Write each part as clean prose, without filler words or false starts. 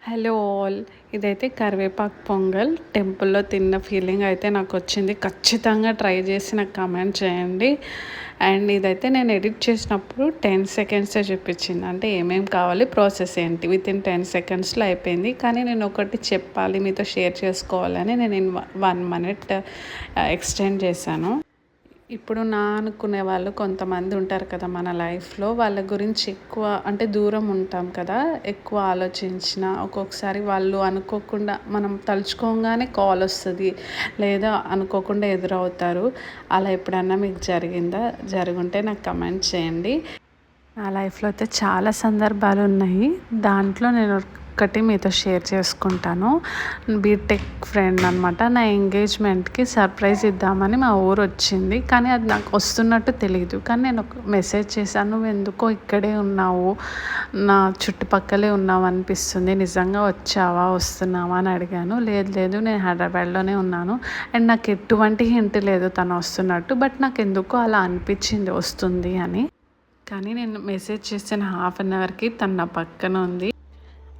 Hello all, ఇదైతే కరివేపాకు పొంగల్ టెంపుల్లో తిన్న ఫీలింగ్ అయితే నాకు వచ్చింది. ఖచ్చితంగా ట్రై చేసి నాకు కమెంట్ చేయండి. అండ్ ఇదైతే నేను ఎడిట్ చేసినప్పుడు 10 సెకండ్సే చూపించింది. అంటే ఏమేమి కావాలి, ప్రాసెస్ ఏంటి, వితిన్ 10 సెకండ్స్లో అయిపోయింది. కానీ నేను ఒకటి చెప్పాలి, మీతో షేర్ చేసుకోవాలని నేను 1 మినిట్ ఎక్స్టెండ్ చేశాను. ఇప్పుడు అనుకునే వాళ్ళు కొంతమంది ఉంటారు కదా మన లైఫ్లో. వాళ్ళ గురించి ఎక్కువ అంటే దూరం ఉంటాం కదా, ఎక్కువ ఆలోచించిన ఒక్కొక్కసారి వాళ్ళు అనుకోకుండా మనం తలుచుకోగానే కాల్ వస్తుంది, లేదా అనుకోకుండా ఎదురవుతారు. అలా ఎప్పుడన్నా మీకు జరిగిందా? జరుగుంటే నాకు కమెంట్ చేయండి. నా లైఫ్లో అయితే చాలా సందర్భాలు ఉన్నాయి. దాంట్లో నేను ఒక్కటి మీతో షేర్ చేసుకుంటాను. బీటెక్ ఫ్రెండ్ అనమాట. నా ఎంగేజ్మెంట్కి సర్ప్రైజ్ ఇద్దామని మా ఊరు వచ్చింది. కానీ అది నాకు వస్తున్నట్టు తెలియదు. కానీ నేను ఒక మెసేజ్ చేశాను, నువ్వు ఎందుకో ఇక్కడే ఉన్నావు, నా చుట్టుపక్కలే ఉన్నావు అనిపిస్తుంది, నిజంగా వచ్చావా, వస్తున్నావా అని అడిగాను. లేదు లేదు, నేను హైదరాబాద్లోనే ఉన్నాను. అండ్ నాకు ఎటువంటి హింట్ లేదు తను వస్తున్నట్టు. బట్ నాకు ఎందుకో అలా అనిపించింది వస్తుంది అని. కానీ నేను మెసేజ్ చేసిన హాఫ్ అన్ అవర్కి తను నా పక్కన ఉంది.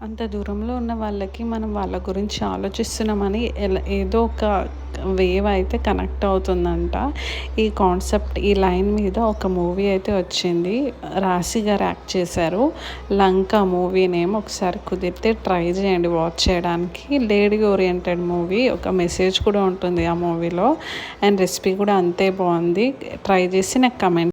అంత దూరంలో ఉన్న వాళ్ళకి మనం వాళ్ళ గురించి ఆలోచిస్తున్నామని ఏదో ఒక వేవ్ అయితే కనెక్ట్ అవుతుందంట. ఈ కాన్సెప్ట్, ఈ లైన్ మీద ఒక మూవీ అయితే వచ్చింది. రాశి గారు యాక్ట్ చేశారు. లంక మూవీ నేమ్. ఒకసారి కుదిరితే ట్రై చేయండి వాచ్ చేయడానికి. Lady oriented movie. ఒక మెసేజ్ కూడా ఉంటుంది ఆ మూవీలో. అండ్ రెసిపీ కూడా అంతే బాగుంది. ట్రై చేసి నాకు కమెంట్